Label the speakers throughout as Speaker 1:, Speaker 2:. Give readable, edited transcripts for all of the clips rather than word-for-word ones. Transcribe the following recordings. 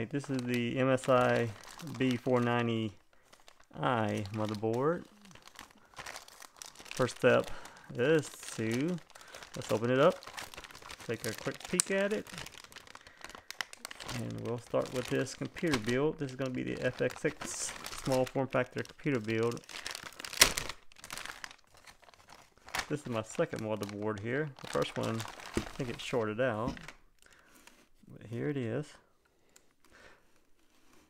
Speaker 1: Alright, this is the MSI B490i motherboard. First step is to, let's open it up, take a quick peek at it, and we'll start with this computer build. This is going to be the FX6 small form factor computer build. This is my second motherboard here. The first one, I think it's shorted out, but here it is.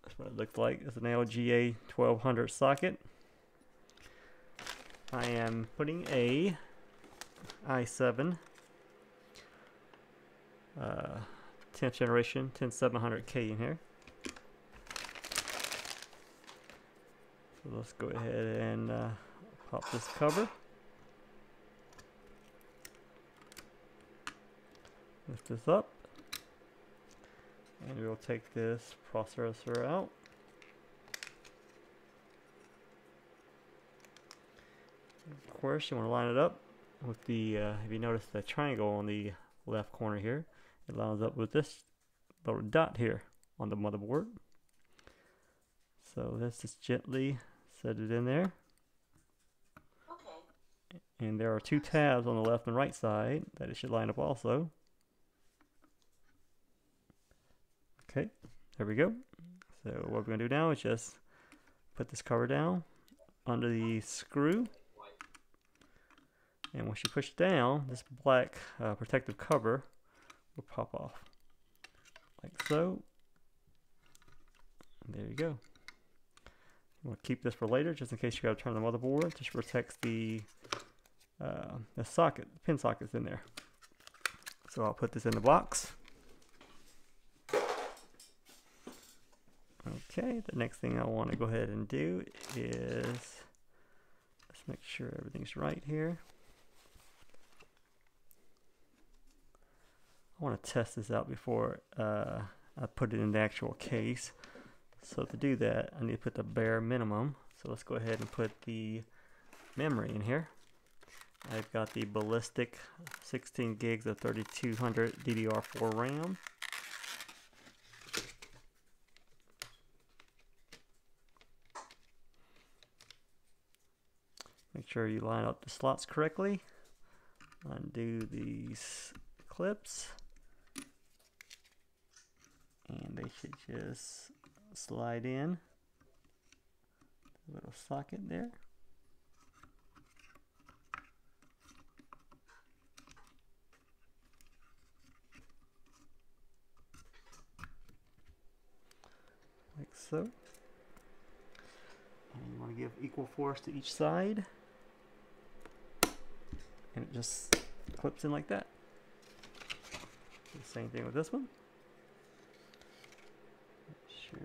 Speaker 1: That's what it looks like. It's an LGA 1200 socket. I am putting a i7 10th generation 10700K in here. So let's go ahead and pop this cover. Lift this up. And we'll take this processor out. Of course, you want to line it up with the, if you notice the triangle on the left corner here, it lines up with this little dot here on the motherboard. So let's just gently set it in there. Okay. And there are two tabs on the left and right side that it should line up also. Okay, there we go. So what we're going to do now is just put this cover down under the screw. And once you push down, this black protective cover will pop off. Like so. And there you go. We'll keep this for later just in case you got to turn the motherboard. Just protects the socket, the pin sockets in there. So I'll put this in the box. Okay, the next thing I want to go ahead and do is, let's make sure everything's right here. I want to test this out before I put it in the actual case. So to do that, I need to put the bare minimum. So let's go ahead and put the memory in here. I've got the Ballistic 16 gigs of 3200 DDR4 RAM. Make sure you line up the slots correctly. Undo these clips. And they should just slide in. A little socket there. Like so. And you want to give equal force to each side. And it just clips in like that. The same thing with this one. Sure.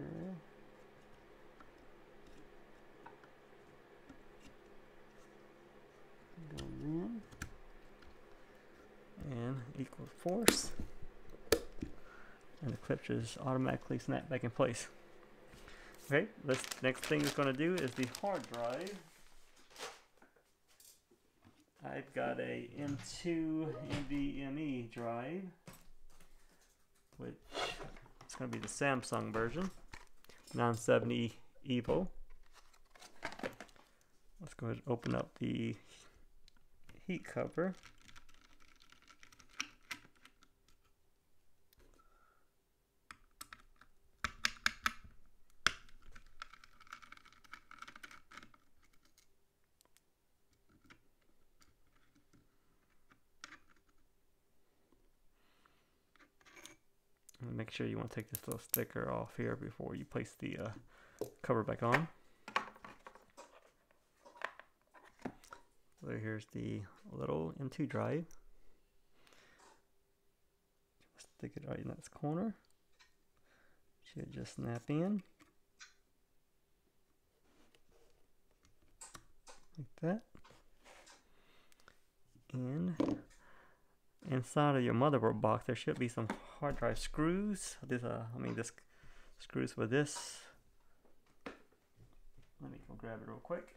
Speaker 1: Goes in. And equal force. And the clip just automatically snap back in place. Okay, this next thing it's going to do is the hard drive. I've got a M2 NVMe drive, which is going to be the Samsung version, 970 EVO. Let's go ahead and open up the heat cover. Make sure you want to take this little sticker off here before you place the cover back on. So here's the little M2 drive. Stick it right in that corner. Should just snap in. Like that. And inside of your motherboard box, there should be some hard drive screws. This screws for this. Let me go grab it real quick.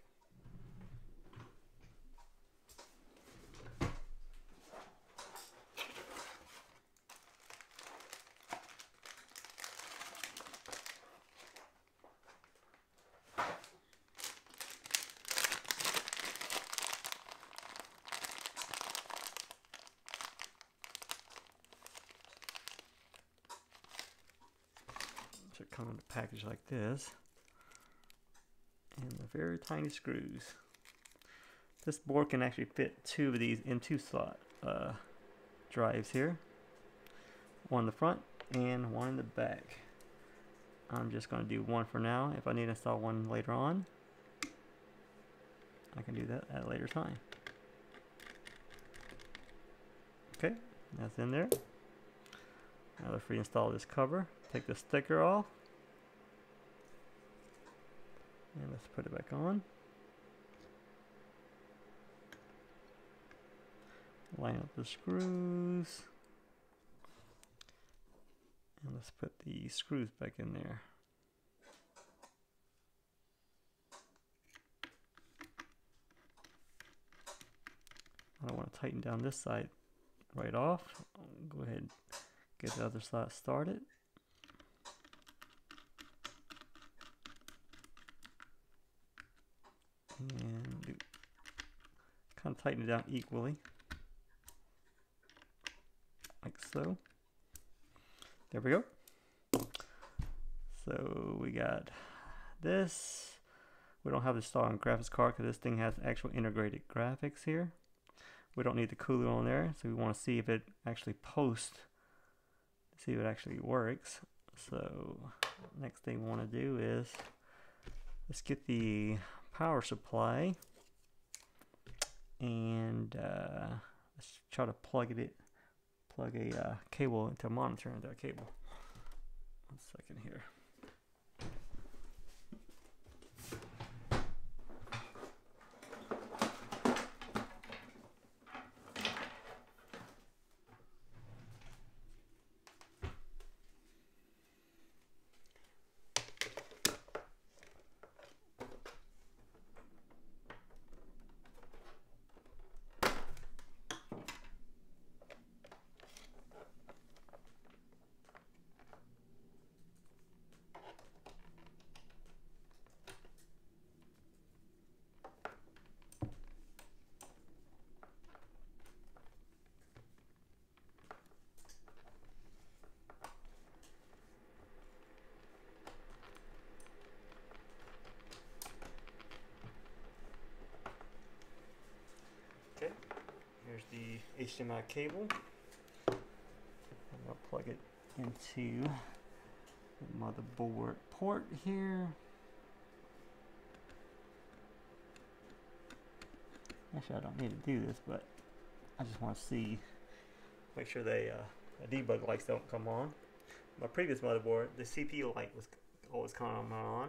Speaker 1: come in a package like this. And the very tiny screws. This board can actually fit 2 of these in 2 slot drives here. One in the front and one in the back. I'm just going to do one for now. If I need to install one later on, I can do that at a later time. Okay, that's in there. Now let's reinstall this cover. Take the sticker off. And let's put it back on. Line up the screws. And let's put the screws back in there. I don't want to tighten down this side right off. I'll go ahead and get the other side started. And kind of tighten it down equally. Like so. There we go. So we got this. We don't have the installed on graphics card because this thing has actual integrated graphics here. We don't need the cooler on there, so we want to see if it actually posts, see if it actually works. So next thing we want to do is let's get the power supply and let's try to plug a cable into a monitor into a cable. 1 second here. Okay, here's the HDMI cable. I'm going to plug it into the motherboard port here. Actually, I don't need to do this, but I just want to see, make sure the debug lights don't come on. My previous motherboard, the CPU light was always coming on.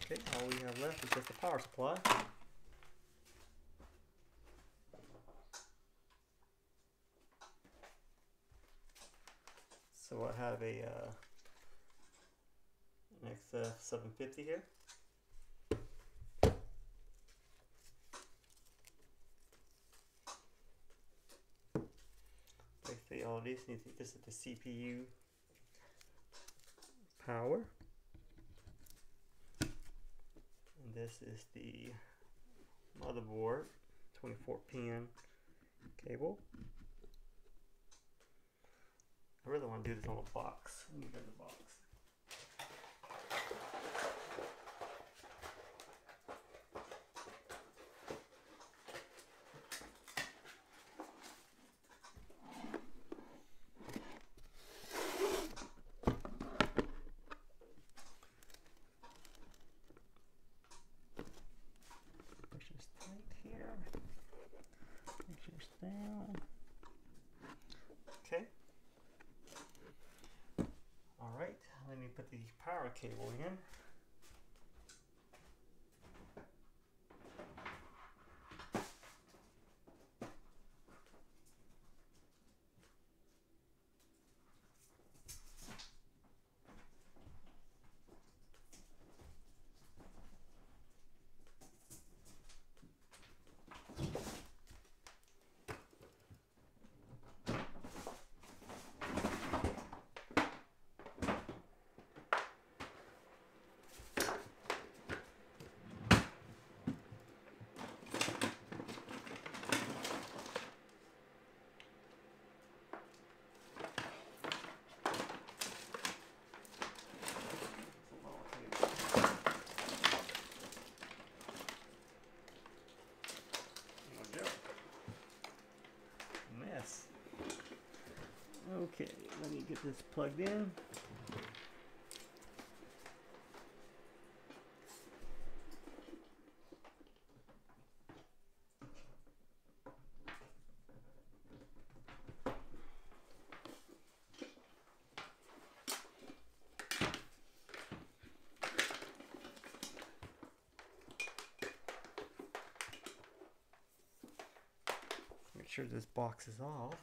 Speaker 1: Okay, all we have left is just the power supply. So I have a an XF750 here. Basically all this is the CPU power. And this is the motherboard, 24-pin cable. I really want to do this on a box. Let me get the box. Push this tight here. Make sure it's down. Okay. Alright, let me put the power cable in. Okay, let me get this plugged in. Make sure this box is off.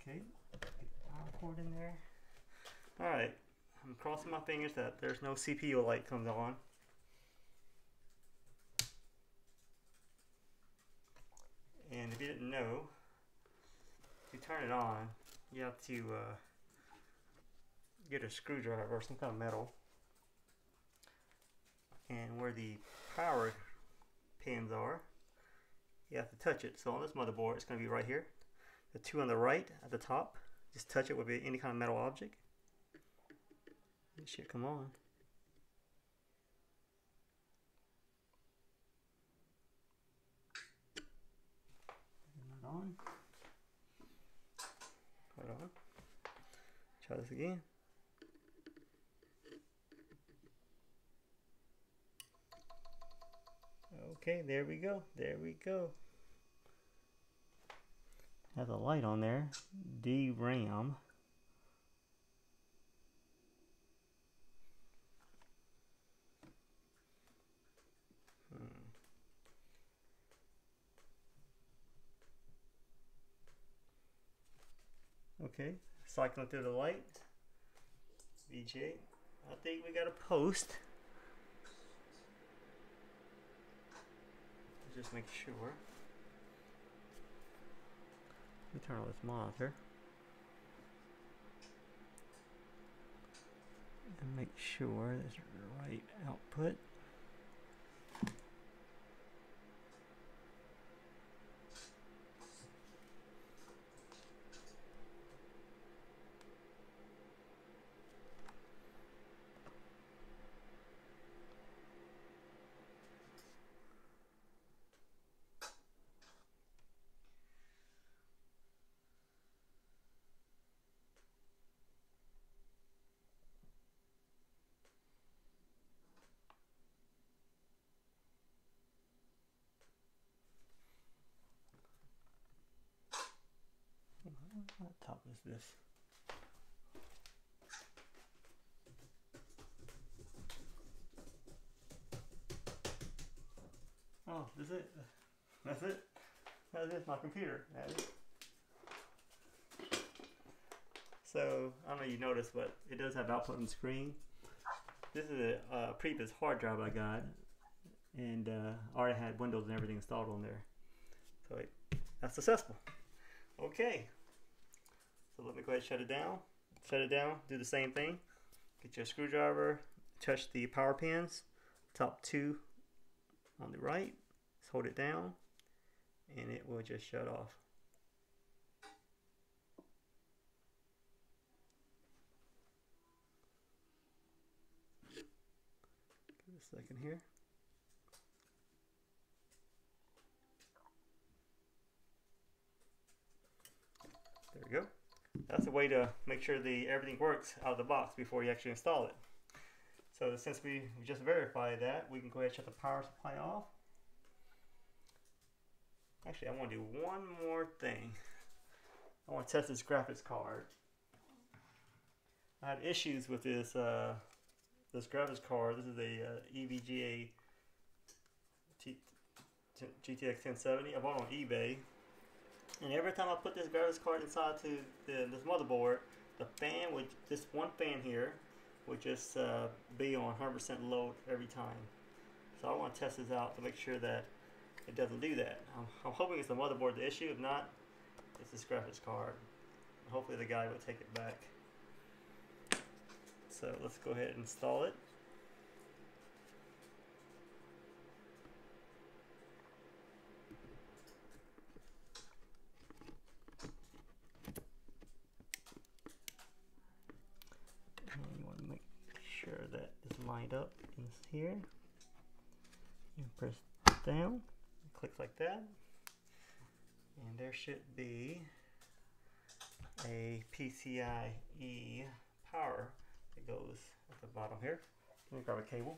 Speaker 1: Okay, get the power cord in there. Alright, I'm crossing my fingers that there's no CPU light comes on. And if you didn't know, to turn it on, you have to get a screwdriver or some kind of metal. And where the power pins are, you have to touch it. So on this motherboard, it's going to be right here. The two on the right at the top, just touch it with any kind of metal object. It should come on. Not on. Hold on. Try this again. Okay, there we go. There we go. Has a light on there. DRAM. Okay, cycling through the light. VGA. I think we got a post. Just make sure. Let me turn on this monitor. And make sure there's the right output. What top is this? Oh, this is it. That's it. That is my computer. That is. So, I don't know if you noticed, but it does have output on the screen. This is a previous hard drive I got, and I already had Windows and everything installed on there. So that's successful. Okay. So let me go ahead and shut it down. Shut it down, do the same thing. Get your screwdriver, touch the power pins, top two on the right, just hold it down, and it will just shut off. Give it a second here. There we go. That's a way to make sure everything works out of the box before you actually install it. So since we just verified that, we can go ahead and shut the power supply off. Actually, I want to do one more thing. I want to test this graphics card. I had issues with this this graphics card. This is a EVGA GTX 1070. I bought it on eBay. And every time I put this graphics card inside to this motherboard, the fan would, this one fan here, would just be on 100% load every time. So I want to test this out to make sure that it doesn't do that. I'm hoping it's the motherboard the issue. If not, it's this graphics card. Hopefully the guy will take it back. So let's go ahead and install it. That is lined up in here. You press down, it clicks like that. And there should be a PCIe power that goes at the bottom here. Let me grab a cable.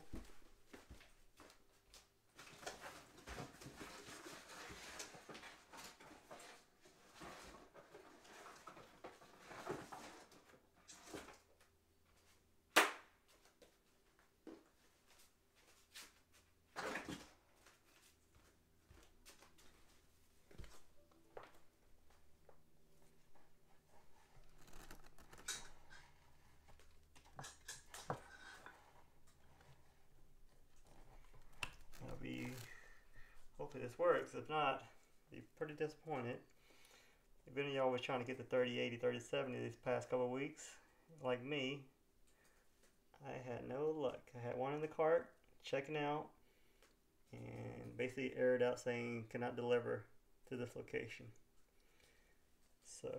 Speaker 1: Hopefully this works. If not, be pretty disappointed. If any of y'all was trying to get the 3080, 3070 these past couple of weeks, like me, I had no luck. I had one in the cart, checking out, and basically aired out saying cannot deliver to this location. So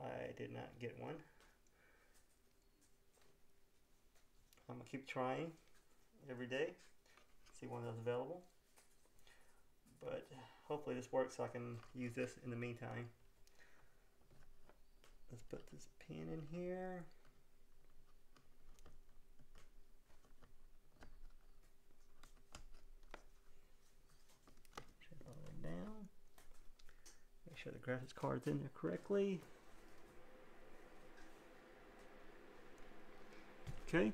Speaker 1: I did not get one. I'm gonna keep trying every day, see when that's available. But hopefully this works so I can use this in the meantime. Let's put this pin in here. Check all the way down. Make sure the graphics card's in there correctly. Okay.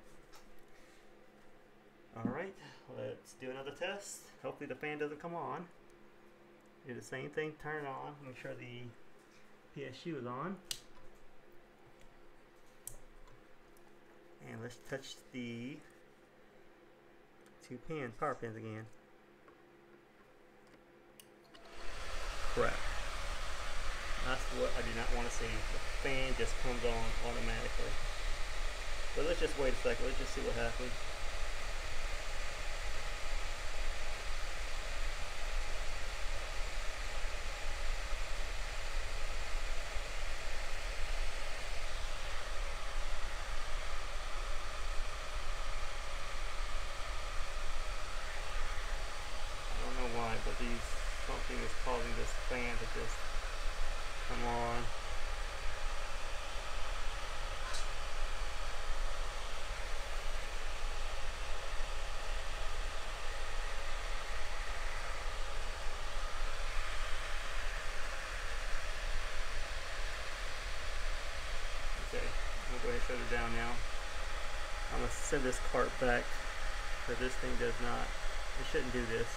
Speaker 1: Alright, let's do another test. Hopefully the fan doesn't come on. Do the same thing, turn it on, make sure the PSU is on. And let's touch the two power pins again. Crap. That's what I do not want to see. The fan just comes on automatically. But let's just wait a second, let's just see what happens. But something is causing this fan to just come on. Okay, I'm gonna go ahead and shut it down now. I'm gonna send this cart back because this thing does not, it shouldn't do this.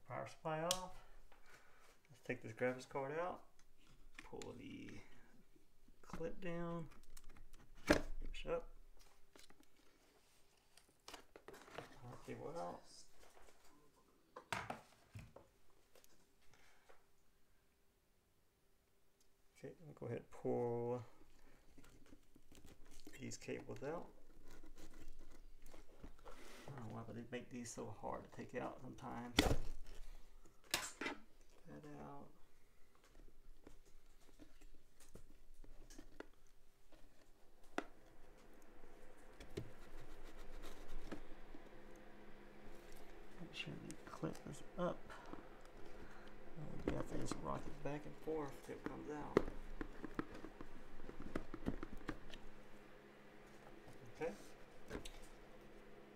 Speaker 1: Power supply off. Let's take this graphics card out, pull the clip down, push up, power cable out. Okay, I'm gonna go ahead and pull these cables out. I don't know why, but they make these so hard to take out sometimes. That out. Make sure the clip is up. And you have to just rock it back and forth till it comes out. Okay.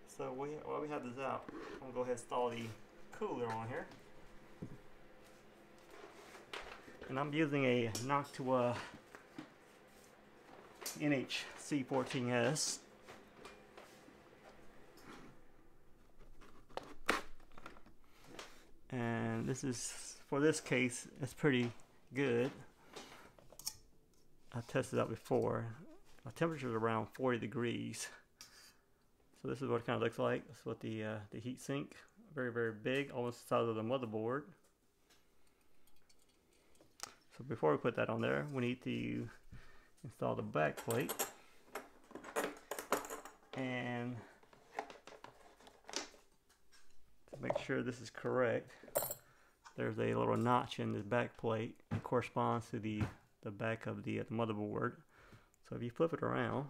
Speaker 1: So while we have this out, I'm gonna go ahead and install the cooler on here. And I'm using a Noctua NHC14S. And this is, for this case, it's pretty good. I tested out before. My temperature is around 40 degrees. So this is what it kind of looks like. This is what the heat sink, very, very big, almost the size of the motherboard. So before we put that on there, we need to install the back plate. And to make sure this is correct, there's a little notch in the back plate. It corresponds to the back of the motherboard. So if you flip it around,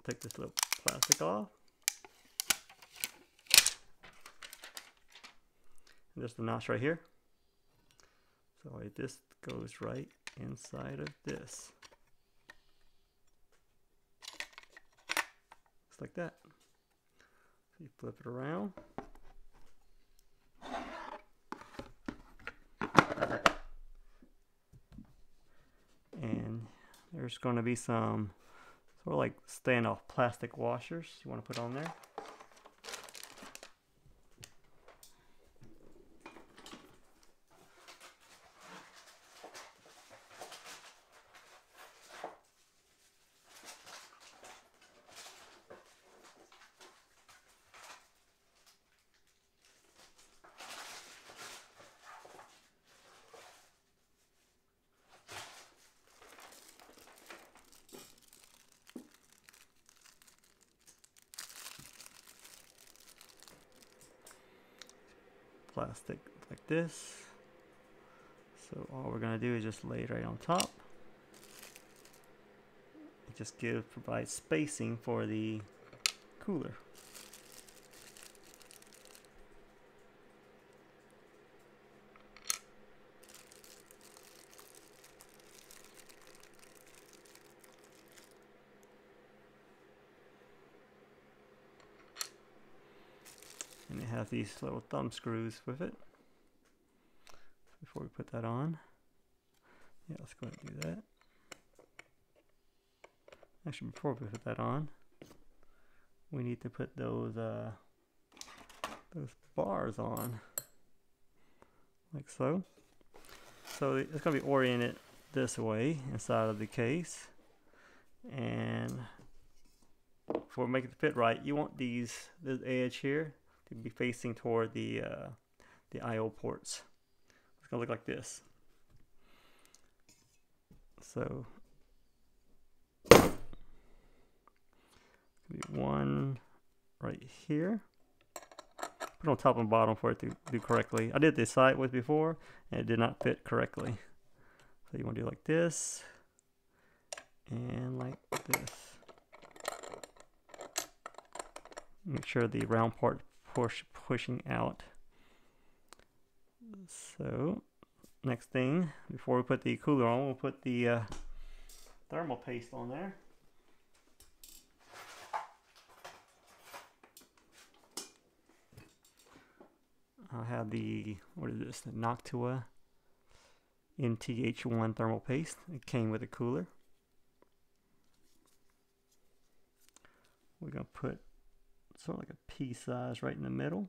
Speaker 1: take this little plastic off. And there's the notch right here. So this goes right inside of this. Just like that. So you flip it around. And there's going to be some sort of like standoff plastic washers you want to put on there. Plastic like this. So all we're going to do is just lay it right on top. It just provides spacing for the cooler. And it has these little thumb screws with it. Before we put that on, yeah, let's go ahead and do that. Actually, before we put that on, we need to put those bars on, like so. So it's going to be oriented this way inside of the case, and for making it fit right, you want this edge here to be facing toward the I/O ports. It's gonna look like this. So one right here. Put on top and bottom for it to do correctly. I did this sideways before and it did not fit correctly. So you want to do like this and like this. Make sure the round part pushing out. So next thing, before we put the cooler on, we'll put the thermal paste on there. I'll have the, what is this, the Noctua NTH1 thermal paste. It came with a cooler. We're going to put sort of like a pea size right in the middle.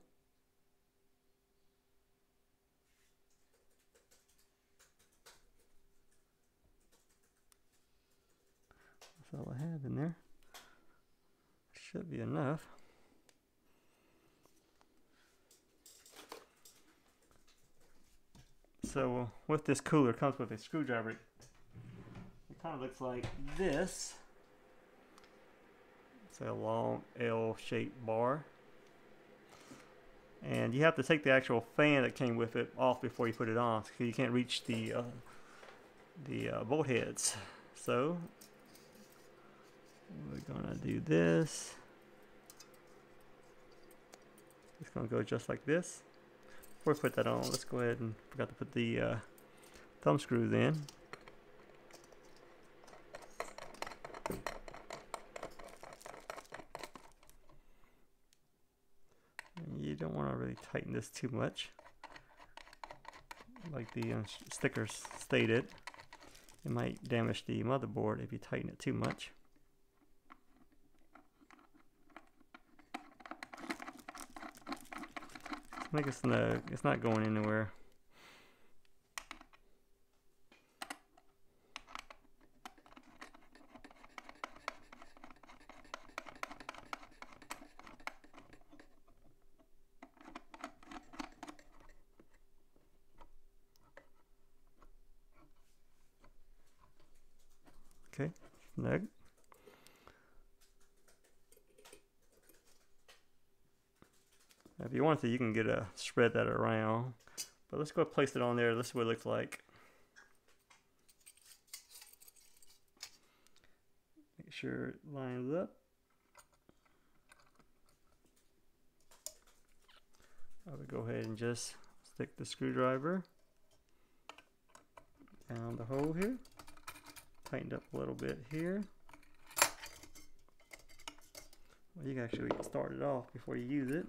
Speaker 1: That's all I have in there. Should be enough. So with this cooler, it comes with a screwdriver. It kind of looks like this. It's a long L-shaped bar. And you have to take the actual fan that came with it off before you put it on, because you can't reach the bolt heads. So we're gonna do this. It's gonna go just like this. Before we put that on, let's go ahead and forgot to put the thumb screws in. And you don't want to really tighten this too much. Like the stickers stated, it might damage the motherboard if you tighten it too much. Make it snug. It's not going anywhere. Okay, snug. Now, if you want to, you can spread that around. But let's go place it on there. This is what it looks like. Make sure it lines up. I would go ahead and just stick the screwdriver down the hole here. Tighten up a little bit here. Well, you can actually start it off before you use it.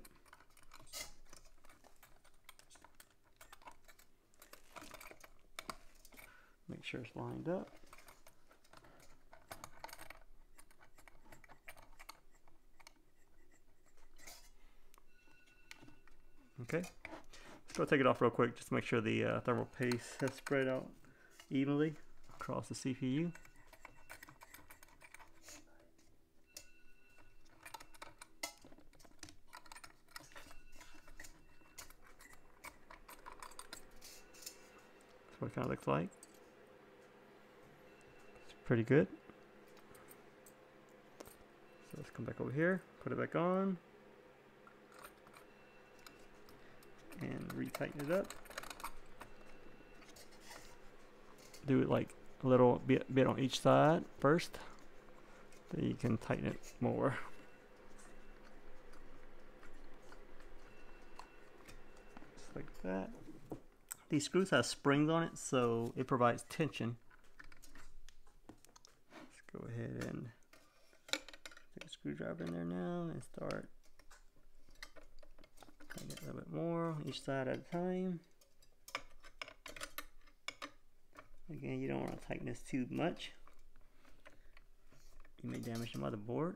Speaker 1: Make sure it's lined up. Okay, let's go take it off real quick just to make sure the thermal paste has spread out evenly across the CPU. That's what it kind of looks like. It's pretty good. So let's come back over here, put it back on, and retighten it up. Do it like a little bit on each side first, then you can tighten it more. Just like that. These screws have springs on it, so it provides tension. Let's go ahead and take a screwdriver in there now and start tighten it a little bit more each side at a time. Again, you don't want to tighten this too much. You may damage the motherboard.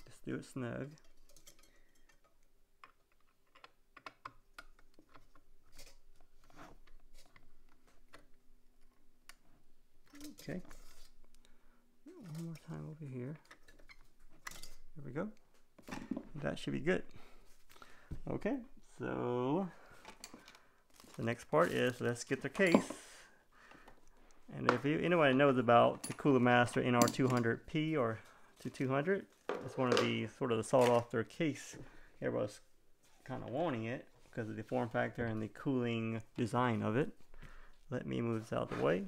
Speaker 1: Just do it snug. Okay, one more time over here. There we go. That should be good. Okay, so the next part is let's get the case. And if anyone knows about the Cooler Master NR200P or 200, it's one of the sort of the sought after case. Everybody's kind of wanting it because of the form factor and the cooling design of it. Let me move this out of the way.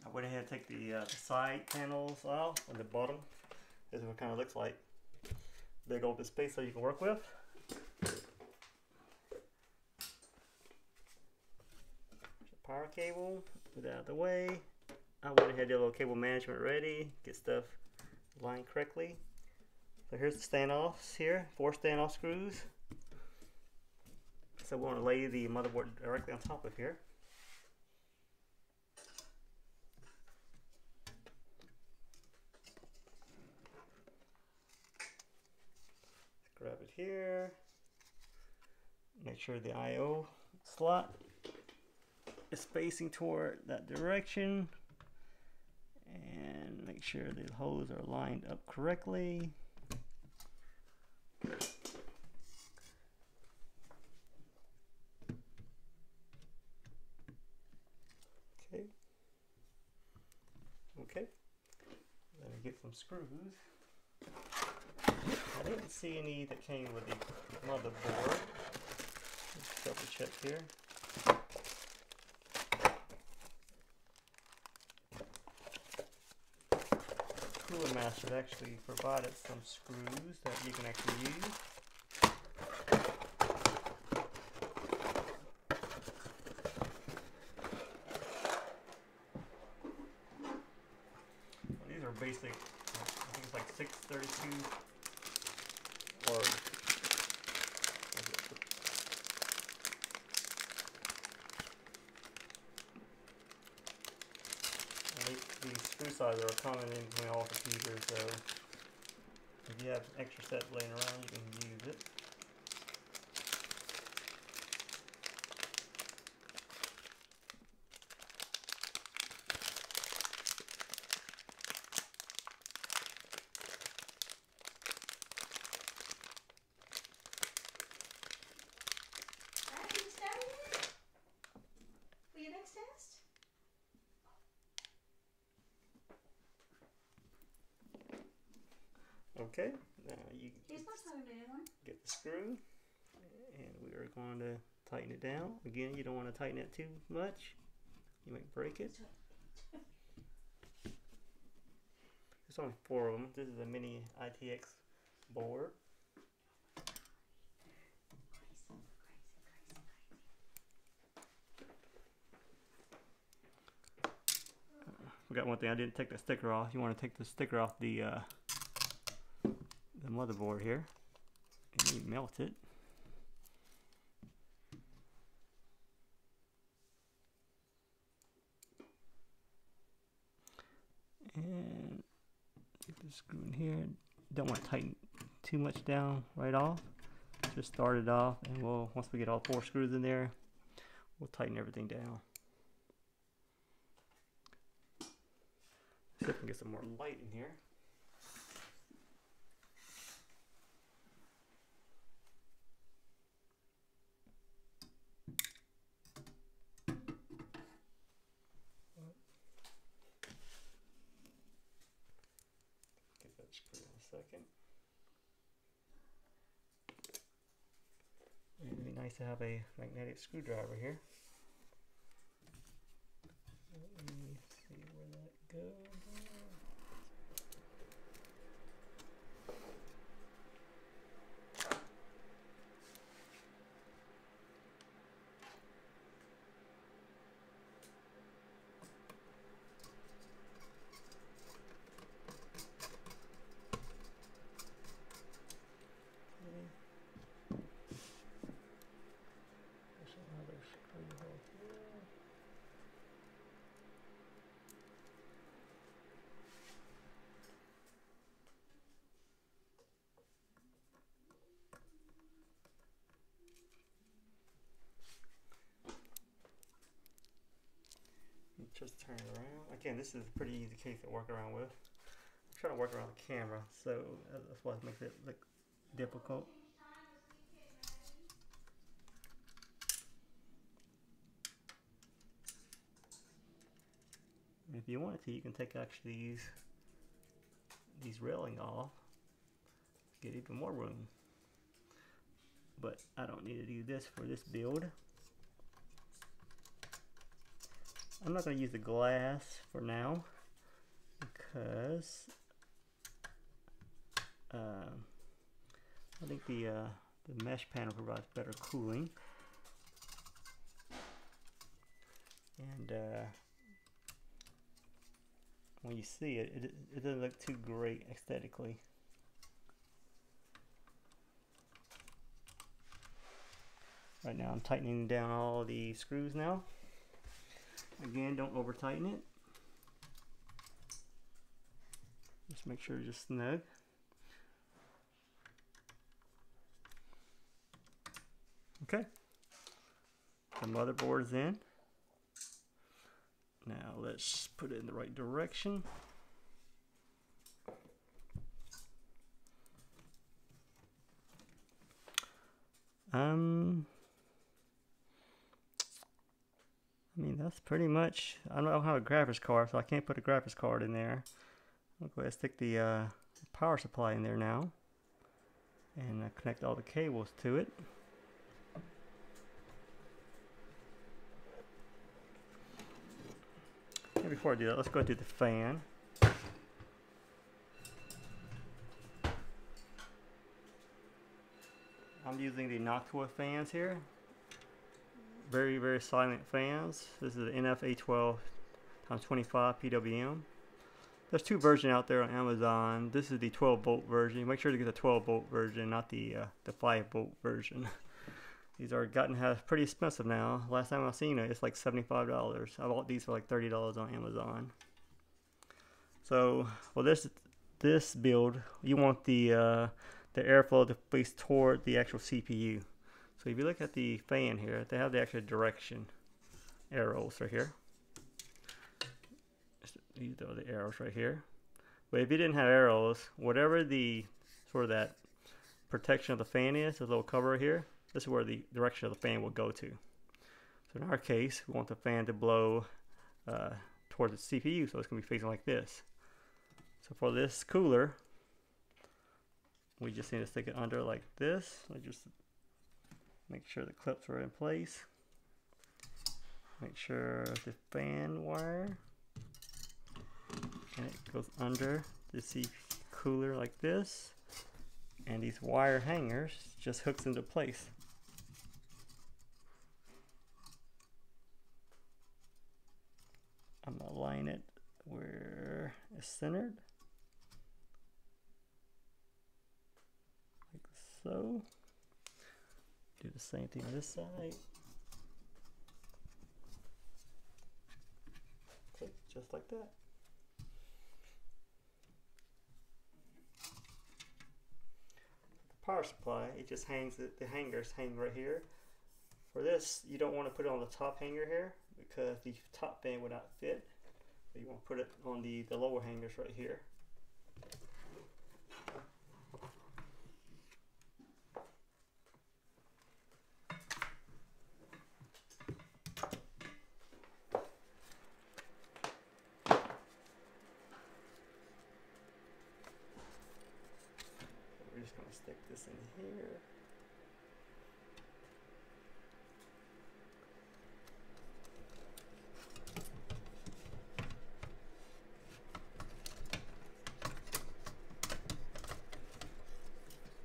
Speaker 1: I went ahead and take the side panels off on the bottom. This is what it kind of looks like. Big open space so you can work with. Power cable, put that out of the way. I went ahead and did a little cable management ready, get stuff lined correctly. So here's the standoffs here, 4 standoff screws. So we want to lay the motherboard directly on top of here. Grab it here, Make sure the I/O slot is facing toward that direction, and make sure the holes are lined up correctly. Okay, let me get some screws. I didn't see any that came with the motherboard. Let's double check here. Cooler Master actually provided some screws that you can actually use. These are basic, I think it's like 632 or these screw sizes are common in between all computers, so if you have extra sets laying around, you can use it. Okay, now you get the screw, and we are going to tighten it down. Again, you don't want to tighten it too much, you might break it. There's only 4 of them. This is a mini ITX board. Forgot one thing, I didn't take the sticker off. You want to take the sticker off the motherboard here, and you melt it. And get the screw in here. Don't want to tighten too much down right off. Just start it off, and once we get all 4 screws in there, we'll tighten everything down. See if we can get some more light in here. Get that screw in a second. It'd be nice to have a magnetic screwdriver here. Let me see where that goes. Just turn it around. Again, this is a pretty easy case to work around with. I'm trying to work around the camera, so that's what makes it look difficult. And if you wanted to, you can take actually these railing off, get even more room. But I don't need to do this for this build. I'm not going to use the glass for now because I think the mesh panel provides better cooling, and when you see it, it doesn't look too great aesthetically. Right now I'm tightening down all the screws now. Again, don't over tighten it. Just make sure it's just snug. Okay, the motherboard is in. Now let's put it in the right direction. I mean, that's pretty much, I don't have a graphics card, so I can't put a graphics card in there. I'll go ahead and stick the power supply in there now, and connect all the cables to it. And before I do that, let's go do the fan. I'm using the Noctua fans here. Very, very silent fans. This is the NF812 x 25 PWM. There's two versions out there on Amazon. This is the 12-volt version. Make sure to get the 12-volt version, not the 5-volt version. These are pretty expensive now. Last time I seen it, it's like $75. I bought these for like $30 on Amazon. So, well, this build, you want the airflow to face toward the actual CPU. So if you look at the fan here, they have the actual direction arrows right here. These are the arrows right here. But if you didn't have arrows, whatever the sort of that protection of the fan is, the little cover here, this is where the direction of the fan will go to. So in our case, we want the fan to blow toward the CPU, so it's going to be facing like this. So for this cooler, we just need to stick it under like this. Just make sure the clips are in place. Make sure the fan wire, and it goes under the CPU cooler like this, and these wire hangers just hooks into place. I'm gonna line it where it's centered, like so. Do the same thing on this side. Okay, just like that. The power supply, it just hangs, the hangers hang right here. For this, you don't want to put it on the top hanger here because the top fan would not fit. So you want to put it on the lower hangers right here. We're just going to stick this in here.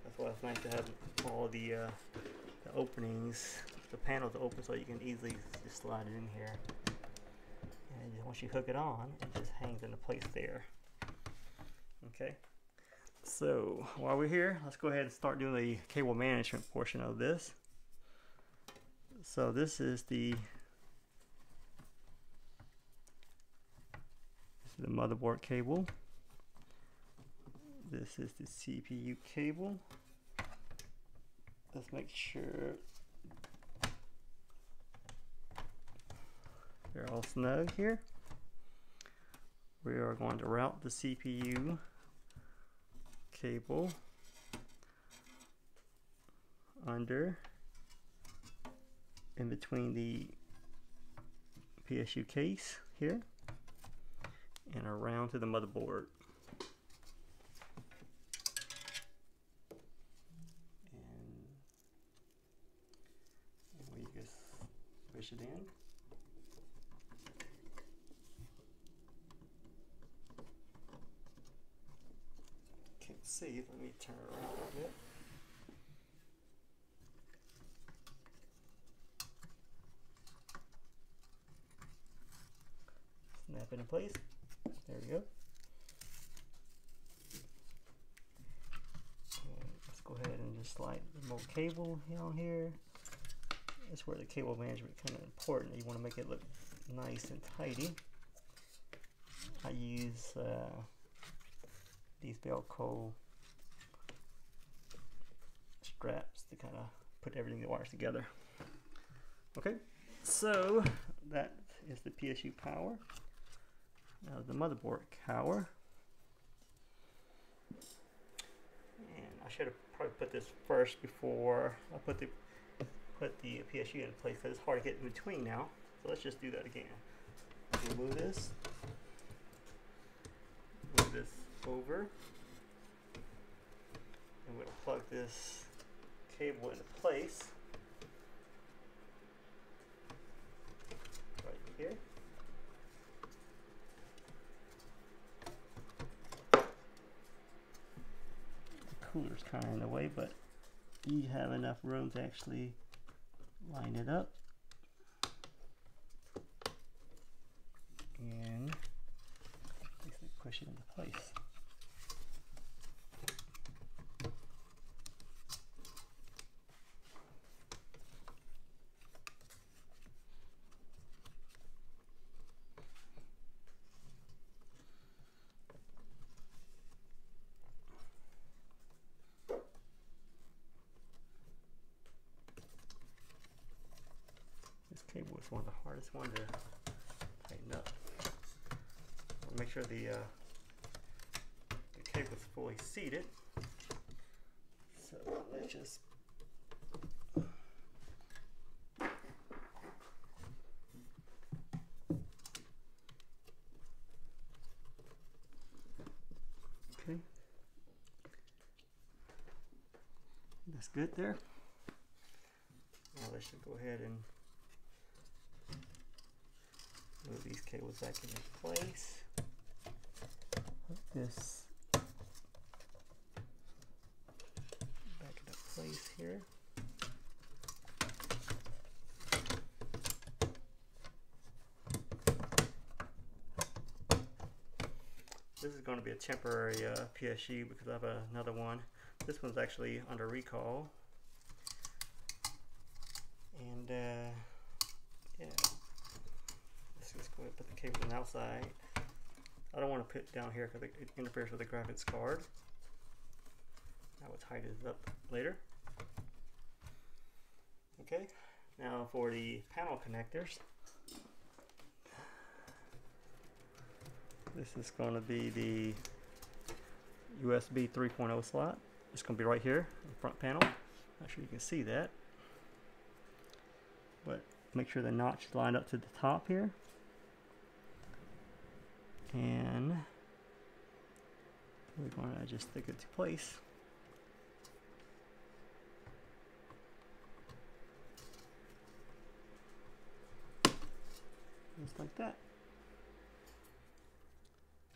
Speaker 1: That's why it's nice to have all the openings, the panels open, so you can easily just slide it in here. And once you hook it on, it just hangs into place there. Okay. So while we're here, let's go ahead and start doing the cable management portion of this. So this is the motherboard cable. This is the CPU cable. Let's make sure they're all snug here. We are going to route the CPU cable under, in between the PSU case here, and around to the motherboard. And we just push it in. Can't see, let me turn it around a little bit. Snap it in place. There we go. And let's go ahead and just slide the remote cable on here. That's where the cable management is kind of important. You want to make it look nice and tidy. I use these Velcro straps to kind of put everything, the wires together. Okay, so that is the PSU power. Now the motherboard power. And I should have probably put this first before I put the PSU in place, because it's hard to get in between now. So let's just do that again. Move this over, and we'll plug this cable into place right here. The cooler's kind of in the way, but you have enough room to actually line it up and basically push it into place. This cable is one of the hardest ones to tighten up. We'll make sure the cable is fully seated. So let's just okay. That's good there. Now let's just go ahead and move these cables back into place. Put this back into place here. This is going to be a temporary PSU because I have another one. This one's actually under recall. And yeah. Let's just go ahead and put the cable on the outside. I don't want to put it down here because it interferes with the graphics card. I will tighten it up later. Okay, now for the panel connectors. This is going to be the USB 3.0 slot. It's going to be right here, the front panel. Not sure you can see that. But make sure the notch is lined up to the top here. And we're going to just stick it to place. Just like that.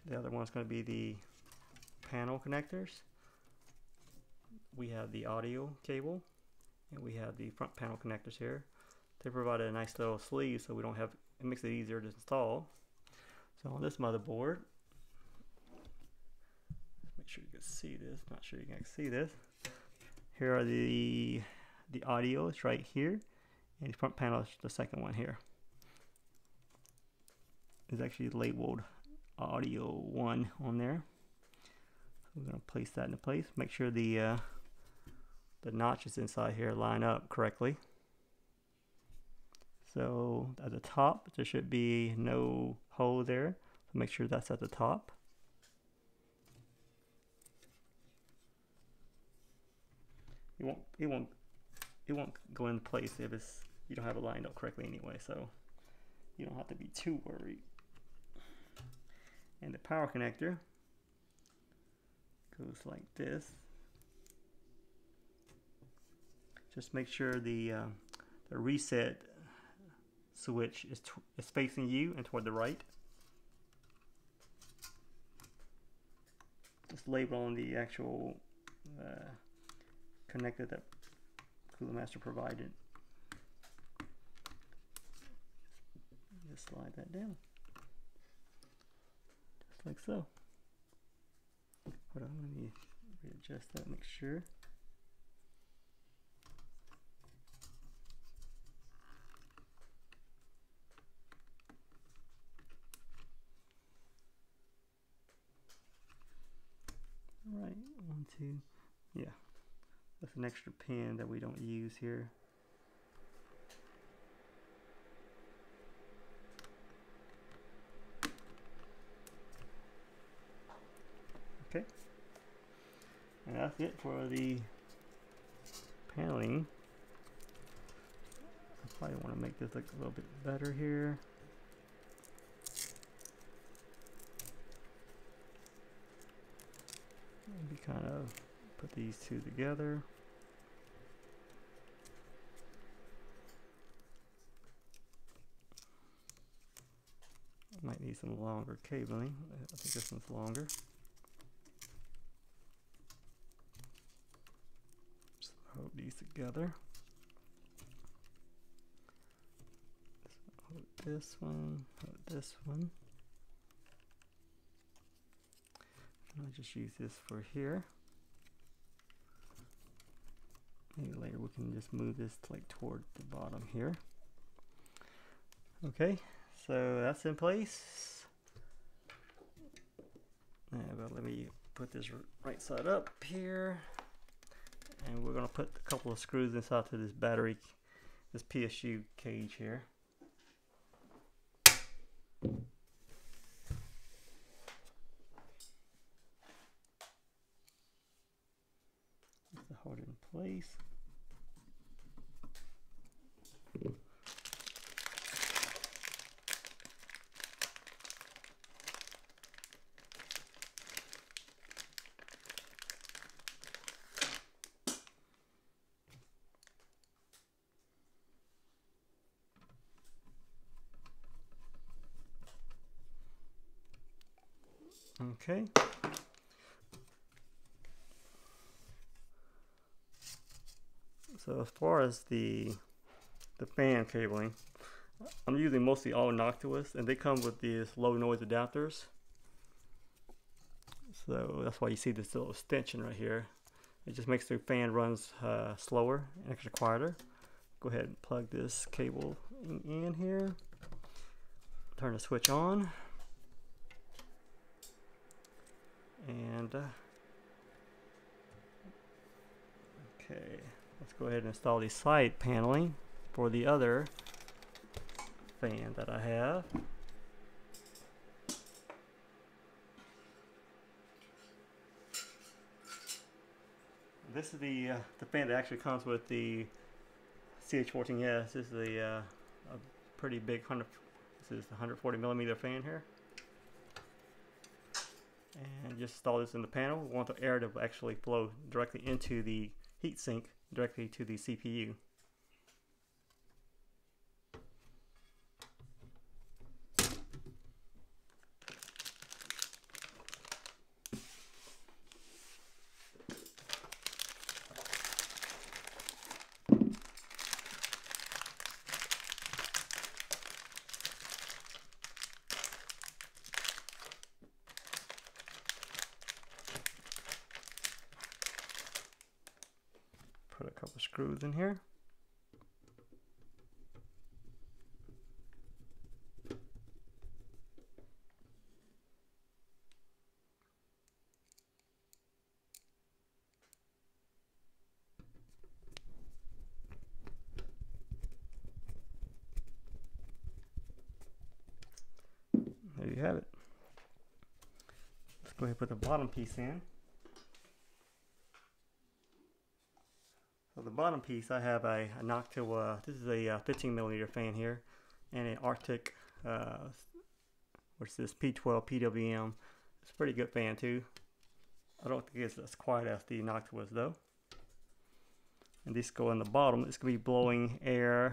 Speaker 1: The other one's going to be the panel connectors. We have the audio cable, and we have the front panel connectors here. They provided a nice little sleeve, so we don't have, it makes it easier to install. So on this motherboard, make sure you can see this. Not sure you can see this. Here are the audios right here, and the front panel is the second one here. It's actually labeled audio 1 on there. So we're going to place that into place. Make sure the notches inside here line up correctly. So at the top, there should be no hole there. So make sure that's at the top. It won't go in place if you don't have it lined up correctly anyway. So you don't have to be too worried. And the power connector goes like this. Just make sure the reset switch is facing you and toward the right. Just label on the actual connector that Cooler Master provided. Just slide that down. Just like so. Hold on, let me readjust that, make sure. Right, 1, 2, yeah, That's an extra pin that we don't use here. Okay, and that's it for the paneling. I probably want to make this look a little bit better here. Maybe kind of put these two together. Might need some longer cabling. I think this one's longer. Just hold these together. Hold this one, hold this one. And I'll just use this for here. Maybe later we can just move this like toward the bottom here. Okay. So that's in place. But let me put this right side up here. And we're going to put a couple of screws inside to this battery, this PSU cage here. Just to hold it in place. Okay. So as far as the fan cabling, I'm using mostly all Noctuos, and they come with these low noise adapters. So that's why you see this little extension right here. It just makes the fan runs slower and extra quieter. Go ahead and plug this cable in here. Turn the switch on. And okay, let's go ahead and install the side paneling for the other fan that I have. This is the fan that actually comes with the CH14S. This is a pretty big this is the 140 millimeter fan here. And just install this in the panel. We want the air to actually flow directly into the heatsink, directly to the CPU. Put a couple screws in here. There you have it. Let's go ahead and put the bottom piece in. So the bottom piece, I have a Noctua, this is a 15 millimeter fan here, and an Arctic, which is this P12 PWM. It's a pretty good fan too. I don't think it's as quiet as the Noctuas though. And these go in the bottom. It's going to be blowing air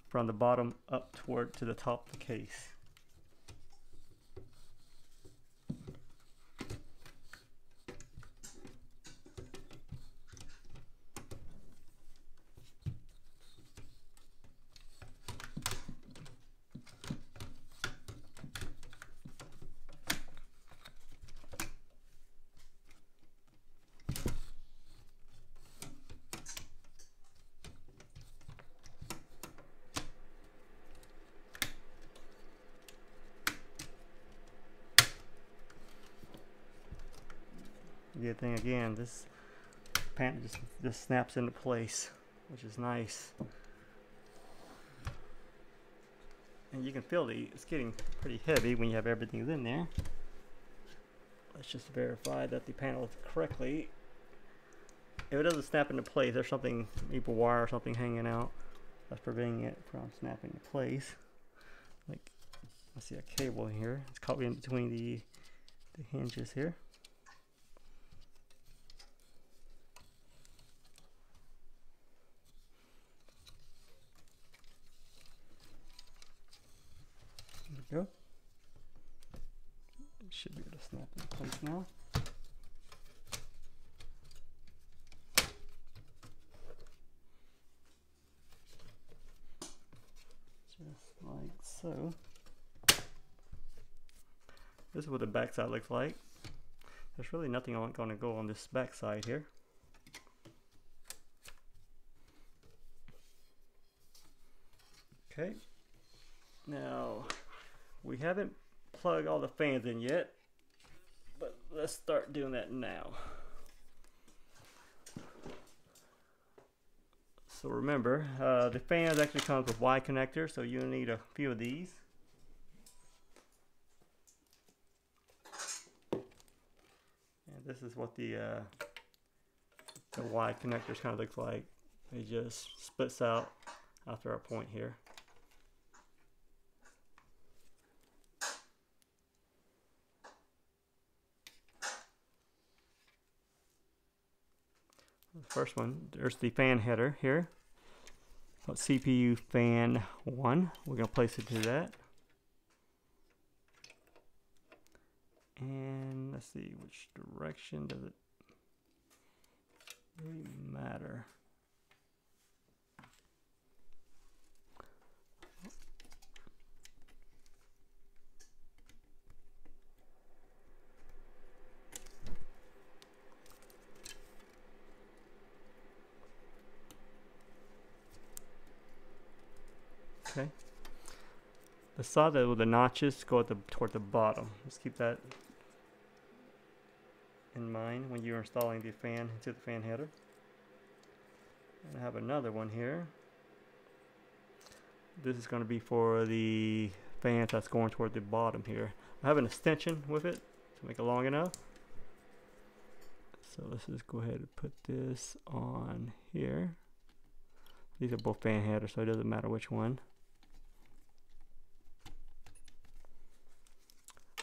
Speaker 1: from the bottom up toward to the top of the case. Good thing again, this panel just snaps into place, which is nice. And you can feel it's getting pretty heavy when you have everything in there. Let's just verify that the panel is correctly. If it doesn't snap into place, there's something, maybe a wire or something hanging out that's preventing it from snapping into place. Like, I see a cable here. It's caught in between the hinges here. There we go. It should be able to snap into place now. Just like so. This is what the back side looks like. There's really nothing going to go on this back side here. Okay. Now, we haven't plugged all the fans in yet, but let's start doing that now. So remember, the fans actually comes with Y connectors, so you'll need a few of these. And this is what the Y connectors kind of looks like. It just splits out after our point here. The first one, there's the fan header here. So CPU fan 1. We're going to place it to that. And let's see, which direction does it really matter? Okay. The side with the notches go toward the bottom. Let's keep that in mind when you're installing the fan into the fan header. And I have another one here. This is going to be for the fan that's going toward the bottom here. I have an extension with it to make it long enough. So let's just go ahead and put this on here. These are both fan headers, so it doesn't matter which one.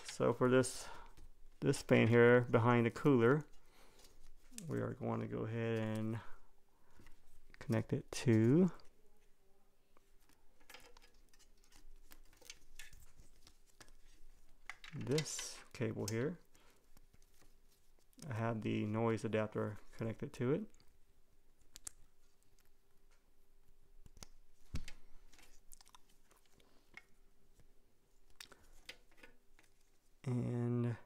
Speaker 1: So for this fan here behind the cooler, we are going to go ahead and connect it to this cable here. I have the noise adapter connected to it. And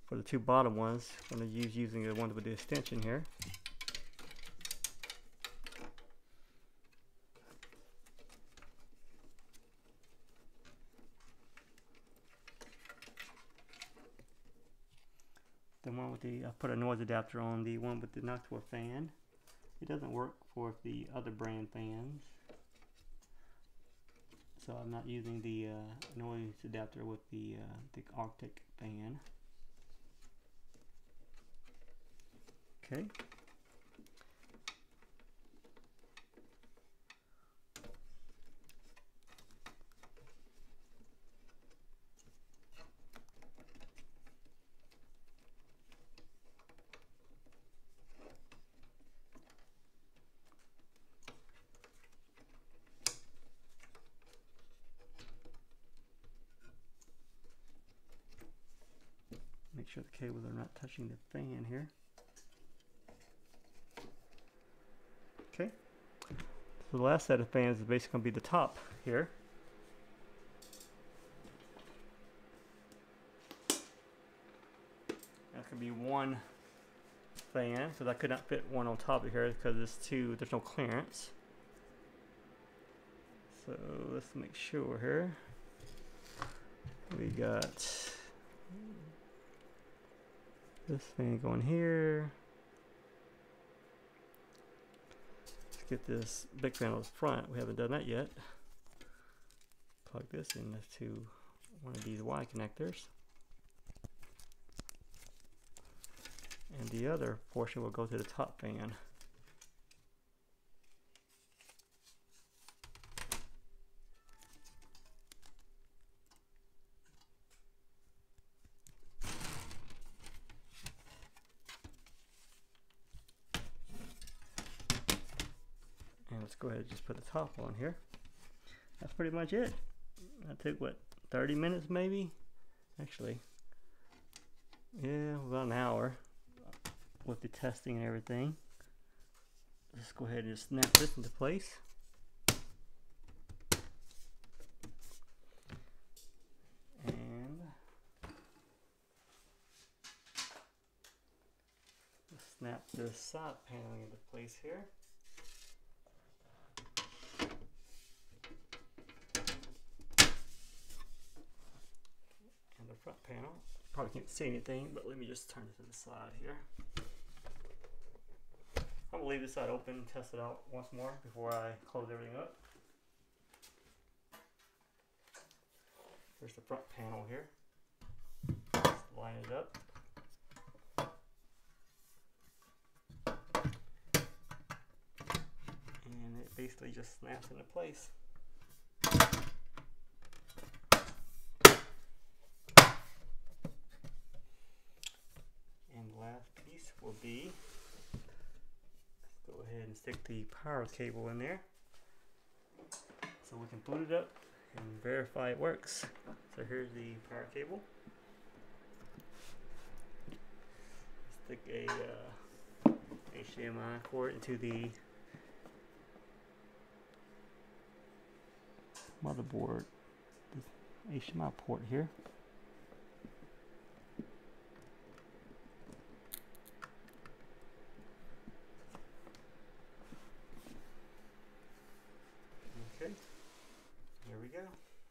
Speaker 1: for the two bottom ones, I'm going to use the one with the extension here. The one with the, I put a noise adapter on the one with the Noctua fan. It doesn't work for the other brand fans. So I'm not using the noise adapter with the Arctic fan. Okay. Make sure the cables are not touching the fan here. Okay. So the last set of fans is basically going to be the top here. That could be one fan, because I could not fit one on top of here because there's no clearance. So let's make sure here. We got this fan going here. get this big fan on the front. We haven't done that yet. Plug this into one of these Y connectors. And the other portion will go to the top fan. And let's go ahead and just put the top on here. That's pretty much it. That took what, 30 minutes maybe? Actually, yeah, about an hour with the testing and everything. Let's go ahead and just snap this into place. And let's snap this side paneling into place here. And the front panel. Probably can't see anything, but let me just turn it to the side here. I'm gonna leave this side open and test it out once more before I close everything up. Here's the front panel here. Let's line it up. And it basically just snaps into place. And the last piece will be, let's go ahead and stick the power cable in there so we can boot it up and verify it works. So here's the power cable. Stick a HDMI cord into the motherboard, the HDMI port here. Okay, here we go.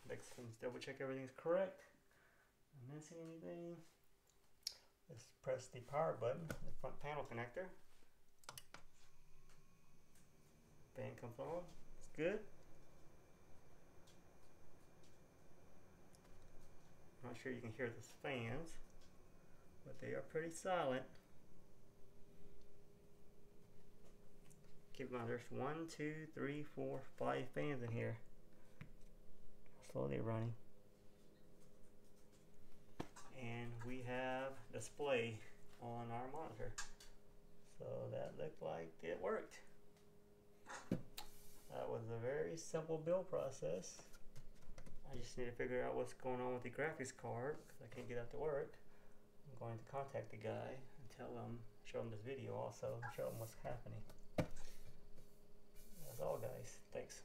Speaker 1: Next, let's double check everything's correct. Not missing anything. Let's press the power button, the front panel connector. Fan comes on. It's good. I'm not sure you can hear the fans, but they are pretty silent. Keep in mind, there's 1, 2, 3, 4, 5 fans in here. Slowly running. And we have display on our monitor. So that looked like it worked. That was a very simple build process. I just need to figure out what's going on with the graphics card because I can't get that to work. I'm going to contact the guy and tell him, show him this video also, show him what's happening. That's all, guys. Thanks.